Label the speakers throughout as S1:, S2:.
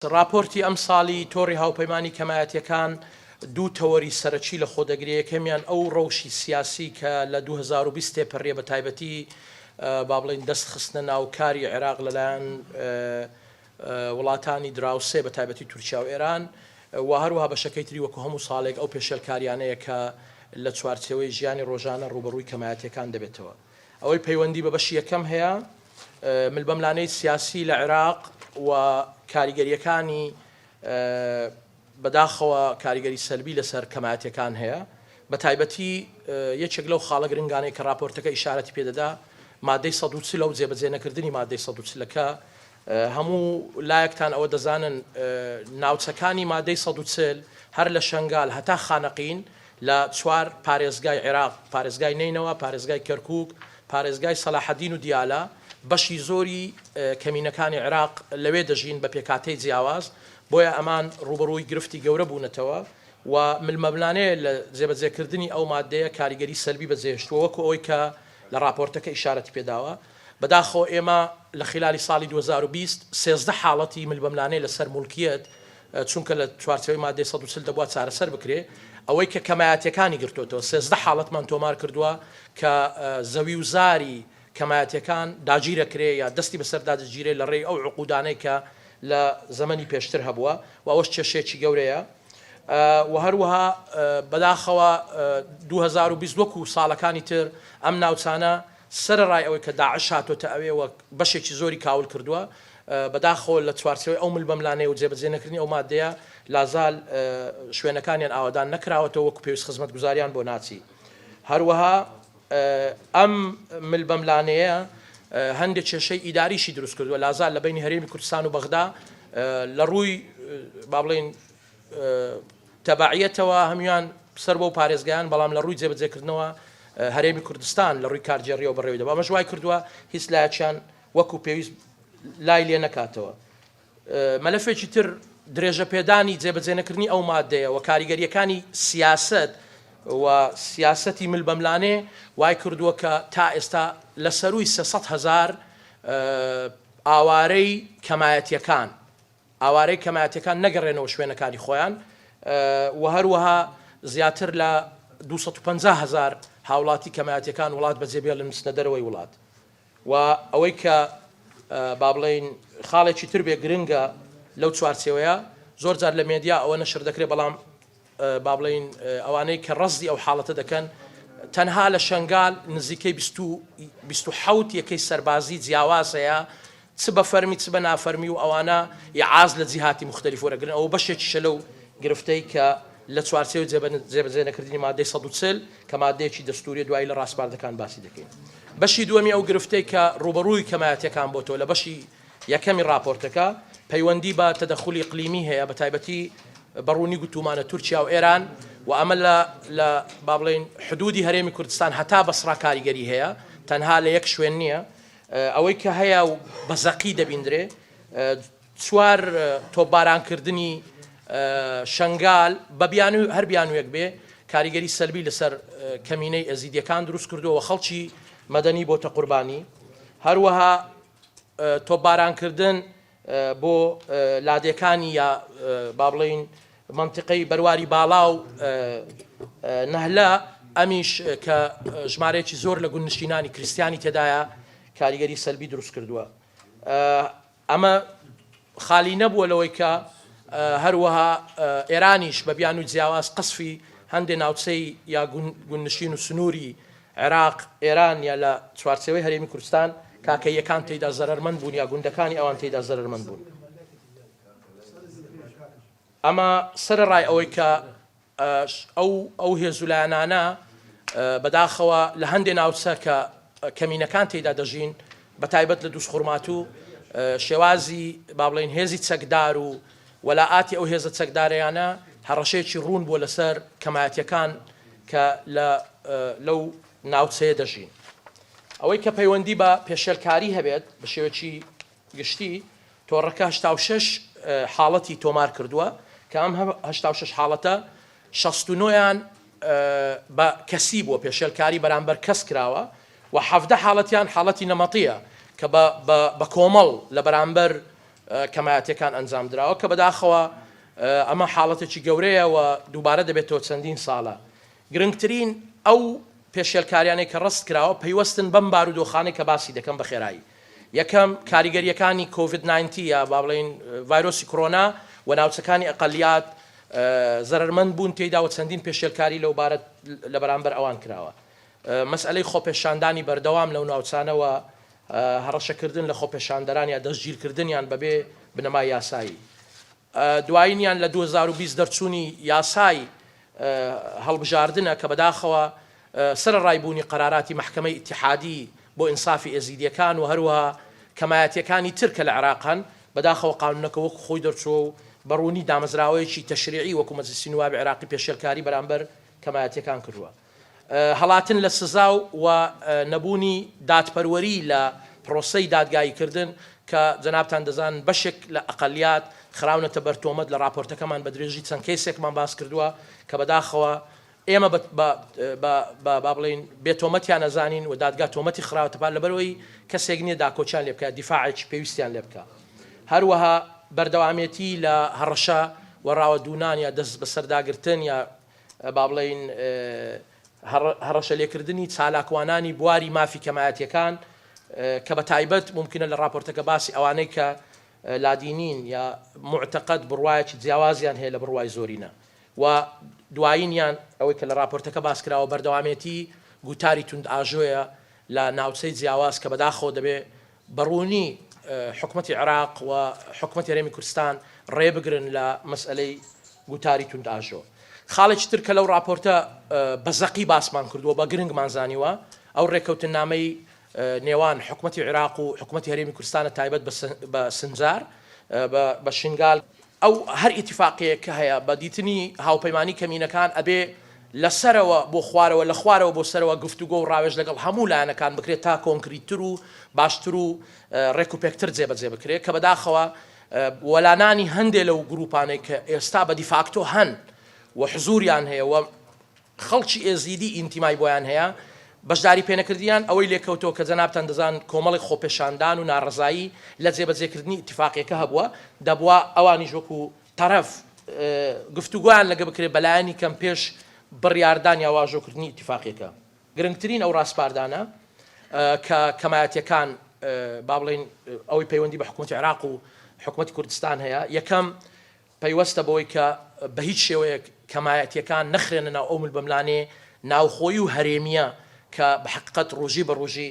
S1: راپۆرتی ئەم ساڵی تۆڕی هاوپەیمانی کەمایەتیەکان دوو تەوەری سەرەکی لە خۆدەگرێ. یەکەمیان ئەو ڕەوشی سیاسی کە لە 2020 تێپەڕێ بە تایبەتی با بڵێن دەست خستنە ناوکاری عێراق لەلایەن وڵاتانی دراوسێ بە تایبەتی تورکیا و ئێران و هەروەها بەشەکەی تری وەکو هەموو ساڵێک ئەو پێشێلکاریانەیە کە لە چوارچێوەی ژیانی ڕۆژانە ڕوبەڕووی کەمایەتیەکان دەبێتەوە. ئەوەی پەیوەندی بە بەشی یەکەم هەیە ملبەملانەی سیاسی لە عێراق و کاریگەریەکانی بەداخەوە کاریگەری سەلبی لەسەر کەمایەتیەکان هەیە. بە تایبەتی یەکێک لەو خاڵە گرنگانەی کە راپۆرتەکە ئیشارەتی پێدەدا مادەی 140 و جێبەجێ نەکردنی مادەی 140ەکە هەموو لایەکتان ئەوە دەزانن ناوچەکانی مادەی 140 هەر لە شەنگال هەتا خانەقین لە چوار پارێزگای عێراق، پارێزگای نینەوە، پارێزگای کەرکووک، پارێزگای سەلاحەدین و دیالە، بەشی زۆری کەمینەکانی عێراق لەوێ دەژین بە پێکاتەی جیاواز، بۆیە ئەمان ڕوبەڕووی گرفتی گەورە بوونەتەوە و ملمەبلانەیە لە جێبەجێکردنی ئەو مادەیە کاریگەری سەلبی بەجێهێشتووە وەکو ئەوەی کە لە راپۆرتەکە ئیشارەتی پێداوە. بەداخەوە ئێمە لە خلالی ساڵی 2020 13 حاڵەتی ملبەملانەی لەسەر موڵکیەت چونکە لە چوارچێوەی مادەی 140 دەبووە چارەسەر بکرێ ئەوەی کە کەمایەتیەکانی گرتوتەوە 13 حاڵەتمان تۆمار کردووە کە زەوی و زاری کەمایەتیەکان داگیرەکرێ یا دەستی بەسەر داگیرێ لە ڕێی ئەو عقودانەی کە لە زەمەنی پێشتر هەبووە و ئەوەش کێشێکی گەورەیە. و هەروەها بەداخەوە 2020 وەکو ساڵەکانی تر ئەم ناوچانە سەرڕای ئەوەی کە داعش هاتۆتە ئەوێەوە بەشێکی زۆری کاول کردووە بەداخەوە لە چوارچێوەی ئەو ملبەملانەیە و جێبەجێ نەکردنی ئەو مادەیە لازال شوێنەکانیان ئاوادان نەکراوەتەوە وەکو پێویست خزمەت گوزاریان بۆ ناچی. هەروەها ئەم ملبەملانەیە هەندێک کێشەی ئیداریشی دروست کردووە لازال لە بینی هەرێمی کوردستان و بەغدا لە ڕووی با بڵێن تەبعیەتەوە هەمویان سەر بۆ پارێزگایان، بەڵام لە ڕووی جێبەجێکردنەوە هەرێمی کوردستان لە ڕووی کارجێڕیەوە بەڕێوەی دەبا. ئەمەش وای کردووە هیچ لایەکیان وەکو پێویست لای لێ نەکاتەوە. مەلەفێکی تر درێژە پێدانی جێبەجێ نەکردنی ئەو مادەیە و کاریگەریەکانی سیاست و سیاسەتی ملبەملانێ وای کردووە کە تا ئێستا لە سەروی 300,000 ئاوارەی کەمایەتیەکان نەگەڕێنەوە شوێنەکانی خۆیان و هەروەها زیاتر لە 250,000 هاوڵاتی کەمایەتیەکان وڵات بەجێبێ لە نووسنە دەرەوەی وڵات. و ئەوەی کە با بڵێن خاڵێکی تر بێ گرنگە لەو چوارچێوەیە زۆر جار لە مێدیا ئەوە نەشر دەکرێت، بەڵام با بڵێن ئەوانەی کە ڕەزی ئەو حاڵەتە دەکەن تەنها لە شەنگال نزیکەی 27 یەکەی سەربازی جیاواز هەیە، چ بە فەرمی چ بە نافەرمی و ئەوانە یعاز لە جیهاتی مختلف وەرەگرن. ئەوە بەشێکیشە لەو گرفتەی کە لە چوارچێوەی جێبەجێ نەکردنی مادەی 140 کە مادەیەکی دەستوری دوایی لە ڕاستپاردەکان باسی دەکەین. بەشی دووەمی ئەو گرفتەی کە ڕوبەڕووی کەمایەتیەکان بۆتەوە لە بەشی یەکەمی راپۆرتەکە پەیوەندی بە تەدەخولی ئیقلیمی هەیە بە تایبەتی بەڕوونی گوتومانە تورکیا و ئێران و ئەمە لە با بڵێن حدودی هەرێمی کوردستان هەتا بەسڕا کاریگەری هەیە، تەنها لە یەک شوێن نییە. ئەوەی کە هەیە و بەزەقی دەبیندرێ چوار تۆپبارانکردنی شەنگال بە هەر بیانویەک بێ کاریگەری سەلبی لەسەر کەمینەی ئەزیدیەکان دروست کردووە خەڵکی مەدەنی بۆتە قوربانی. هەروەها تۆپبارانکردن بۆ لادێکانی یا با بڵێن منتیقەی بەرواری باڵا و نەهلا ئەمیش کە ژمارەیەکی زۆر لە گوندنشینانی کریسیانی تێدایە کاریگەری سەلبی دروست کردووە. ئەمە خالی نەبووە لەوەی کە هەروەها ئێرانیش بە بیان و جیاواز قسفی هەندێک ناوچەی یا گوندنشین و سنووری عێراق ئێران یا لە چوارچێوەی هەرێمی کوردستان کاکەیەکان تێیدا زەرەرمەند بوون یا گوندەکانی ئەوان تێیدا زەرەرمەند بوون. ئەمە سەرڕای ئەوەی کە ئەو هێزولایەنانە بەداخەوە لە هەندێک ناوچە کە کەمینەکان تێیدا دەژین بە تایبەت لە دووسخورمات و شێوازی با بڵێن هێزی چەکدار و وەلاعاتی ئەو هێزە چەکدارەیانە هەڕەشەیەکی ڕوون بووە لەسەر کەمایەتیەکان کە لەو ناوچەیە دەژین. ئەوەی کە پەیوەندی بە پێشێلکاری هەبێت بە شێوەیەکی گشتی تۆڕەکە 86 حاڵەتی تۆمار کردووە کە ئەم 86 حاڵەتە 69یان بە کەسی بووە پێشێلکاری بەرامبەر کەس کراوە و 17 حاڵەتیان حاڵەتی نەمەتیە کە بە کۆمەڵ لە بەرامبەر کەمایەتیەکان ئەنجام درراوە کە بەداخەوە ئەمە حاڵەتێکی گەورەیە و دووبارە دەبێتەوە چەندین ساڵە. گرنگترین ئەو پێشێلکاریانەی کە ڕست کراوە پەیوەستن بەم بارودۆخانەی کە باسی دەکەم بە خێرایی. یەکەم کاریگەریەکانی کۆڤید-19 یا با بڵێن ڤایرۆسی کۆرۆنا و ناوچەکانی ئەقەلیات زەرمەند بوون تێیدا و چەندین پێشێلکاری لەو بارەت لە بەرامبەر ئەوان کراوە. مەسئلەی خۆپێشاندانی بەردەوام لەو ناوچانەوە هەڕەشەکردن لە خۆپێشاندەران یا دەستگیرکردنیان بەبێ بنەمای یاسایی. دوایینیان لە 2020 دەرچوونی یاسای هەڵبژاردنە کە بەداخەوە سەرڕایبوونی قەراراتی محکەمەی ئیتیحادی بۆ ئینسافی ئێزیدیەکان و هەروەها کەمایەتیەکانی تر کە لە عێراقن بەداخەوە قانونەکە وەکو خۆی دەرچووە و بەڕوونی دامەزراوەیەکی تەشریعی وەکو مەجلیسی نواب عێراقی پێشێلکاری بەرامبەر کەمایەتیەکان کردووە. هەڵاتن لە سزا و نەبوونی دادپەروەری لە پرۆسەی دادگاییکردن کە جەنابتان دەزان بەشێک لە ئەقەلیات خراونەتە بەرتۆمەت لە راپۆرتەکەمان بە درێژی چەند کەیسێکمان باس کردووە کە بەداخەوە ئێمە با بڵین بێتۆمەتیان نەزانین و دادگا تۆمەتی خراوەتەپان لەبەرەوەی کەسێک نییە داکۆچیان لێ بکات دیفاعێکی پێویستیان لێ بکە. هەروەها بەردەوامێتی لە هەڕەشە و ڕاوەدوونان یا دەست بەسەرداگرتن یا با بڵین هەڕەشە لێکردنی چالاکوانانی بواری مافی کەمایەتیەکان کە بە تایبەت ممکنە لە راپۆرتەکە باسی ئەوانەی کە لادینین یا معتەقەد بڕوایەکی جیاوازیان هەیە لە بڕوای زۆرینە و دوایینیان ئەوەی کە لە راپۆرتەکە باس کراوە بەردەوامێتی گوتاری توند ئاژۆیە لە ناوچەی جیاواز کە بەداخەوە دەبێ بەڕوونی حکومەتی عێراق و حکومەتی هەرێمی کوردستان ڕێبگرن لە مەسئلەی گوتاری توند ئاژۆ. خاڵێکی تر کە لەو راپۆرتە بەزەقی باسمان کردووە بە گرنگمان زانیوە ئەو ڕێکەوتنامەی نێوان حکومەتی عێراق و حکومەتی هەرێمی کوردستانە تایبەت بە سنجار بە شنگال ئەو هەر ئیتیفاقەیە کە هەیە بە دیتنی هاوپەیمانی کەمینەکان ئەبێ لەسەرەوە بۆ خوارەوە لە خوارەوە بۆ سەرەوە گفتوگۆ و ڕاوێژ لەگەڵ هەموو لایەنەکان بکرێت تا کۆنکریتتر و باشتر و ڕێکوپێکتر جێبەجێ بکرێت کە بەداخەوە وەلانانی هەندێک لەو گروپانەی کە ئێستا بە دیفاکتۆ هەن و حزوریان هەیە و خەڵکی ئێزیدی ئینتیمای بۆیان هەیە بەشداری پێنەکردیان ئەوەی لێکەوتەوە کە جەنابتان دەزان کۆمەڵی خۆپێشاندان و ناڕزایی لە جێبەجێکردنی ئیتیفاقیەکە هەبووە دەبووە ئەوانیش وەکو تەرەف گفتوگویان لەگە بکرێت بەلایەنی کەم پێش بڕیاردان یا واژۆکردنی ئیتیفاقیەکە. گرنگترین ئەو ڕاستپاردانە کە کەمایەتیەکان با بڵێن ئەوەی پەیوەندی بە حکومەتی عێراق و حکومەتی کوردستان هەیە یەکەم پەیوەستە بەوەی کە بە هیچ شێوەیەک کەمایەتیەکان نەخرێنە ناو ئەو ملبەملانێ ناوخۆیی و هەرێمیە کە بە حقیقەت ڕۆژی بە ڕۆژی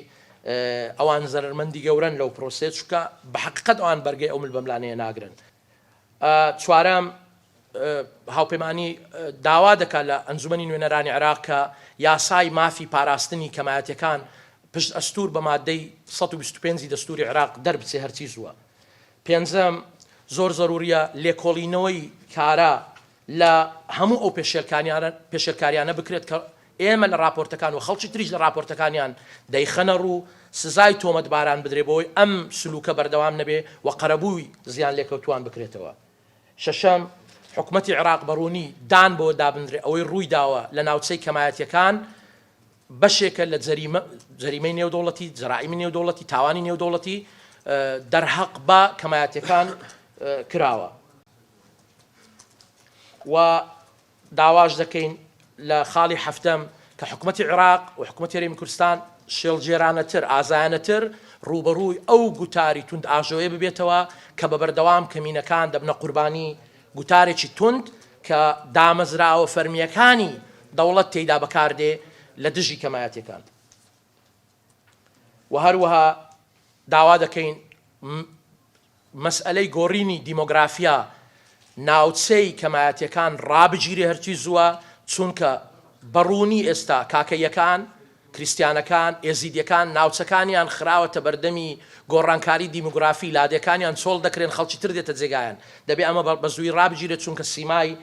S1: ئەوان زەرمەندی گەورن لەو پرۆسێت چکە بە حقیقەت ئەوان بەرگەی ئەو ملبەملانەیە ناگرن. چوارەم هاوپەیمانی داوا دەکات لە ئەنجومەنی نوێنەرانی عێراق کە یاسای مافی پاراستنی کەمایەتیەکان پشت ئەستور بە مادەی 125 دەستوری عێراق دەربچێ هەرچی زووە. پێنجەم زۆر زەروریە لێکۆڵینەوەی کارە لە هەموو ئەو پێشێلکاریانە بکرێت کە ئێمە لە راپۆرتەکان و خەڵکی تریش لە راپۆرتەکانیان دەیخەنە ڕوو سزای تۆمەتباران بدرێبەوەی ئەم سلوکە بەردەوام نەبێ و قەرەبووی زیان لێکەوتوان بکرێتەوە. شەشەم حکومەتی عێراق بەڕوونی دان بۆ دابنرێ ئەوەی ڕووی داوە لە ناوچەی کەمایەتیەکان بەشێکە لە جەریمەی نێودەوڵەتی جەرائیمی نێودەوڵەتی تاوانی نێودەوڵەتی دەرهەق بە کەمایەتیەکان کراوە و داواش دەکەین لە خاڵی هەفتەم کە حکومەتی عێراق و حکومەتی هەرێمی کوردستان شێڵجێرانەتر ئازایەنەتر ڕوبەڕووی ئەو گوتاری توند ئاژۆیە ببێتەوە کە بە بەردەوام کەمینەکان دەبنە قوربانی گوتارێکی توند کە دامەزراوە فەرمیەکانی دەوڵەت تێیدا بەکاردێ لە دژی کەمایەتیەکان. و هەروەها داوا دەکەین مەسئلەی گۆڕینی دیمۆگرافیا ناوچەی کەمایەتیەکان ڕابگیرێ هەرچی زووە چونکە بەڕوونی ئێستا کاکەیەکان کریسیانەکان ئێزیدیەکان ناوچەکانیان خراوەتە بەردەمی گۆڕانکاری دیموگرافی لادەکانیان چۆڵ دەکرێن خەڵکی تر دێتە جێگایان دەبێ ئەمە بە زووی ڕابگیرێت چونکە سیمای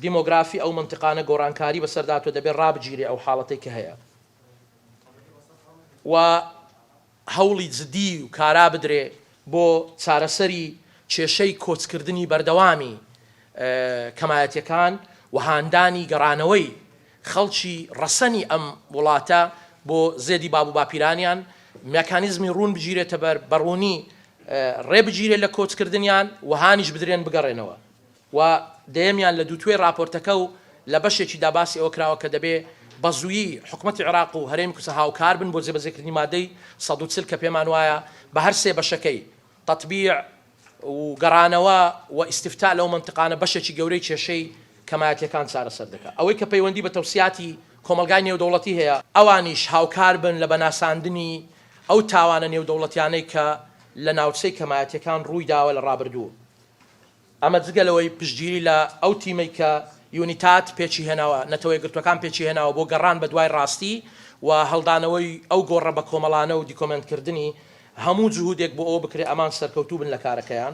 S1: دیمۆگرافی ئەو منتیقانە گۆڕانکاری بەسەرداتوە دەبێت ڕابگیرێ ئەو حاڵەتەی کە هەیە و هەوڵی جدی و کارا بدرێ بۆ چارەسەری کێشەی کۆچکردنی بەردەوامی کەمایەتیەکان و هاندانی گەڕانەوەی خەڵکی ڕەسەنی ئەم وڵاتە بۆ زێدی باب و باپیرانیان میکانیزمی ڕوون بگیرێتە بەڕوونی ڕێبگیرێ لە کۆچکردنیان و هانیش بدرێن بگەڕێنەوە و دەیەمیان لە دووتوێ راپۆرتەکە و لە بەشێکی داباسی ئەوە کراوە کە دەبێ بەزوویی حکوومەتی عێراق و هەرێمی کوردستان هاوکار بن بۆ جێبەجێکردنی مادەی 140 کە پێمان وایە بە هەر سێ بەشەکەی تەطبیع و گەڕانەوە و ئیستیفتا لەو منطقانە بەشێکی گەورەی کێشەی کەمایەتیەکان چارەسەر دەکات. ئەوەی کە پەیوەندی بە تەوسیاتی کۆمەلگای نێودەوڵەتی هەیە ئەوانیش هاوکار بن لە بەناساندنی ئەو تاوانە نێودەوڵەتیانەی کە لە ناوچەی کەمایەتیەکان ڕووی داوە لە ڕابردوو. ئەمە جگەلەوەی پشتگیری لە ئەو تیمەی کە یونیتات پێچی هێناوە نەتەوەی گرتوەکان پێچی هێناوە بۆ گەڕان بە دوای ڕاستی و هەڵدانەوەی ئەو گۆڕە بە کۆمەڵانە و دیکۆمنتکردنی هەموو جهودێک بۆ ئەوە بکرێت ئەمان سەرکەوتوو بن لە کارەکەیان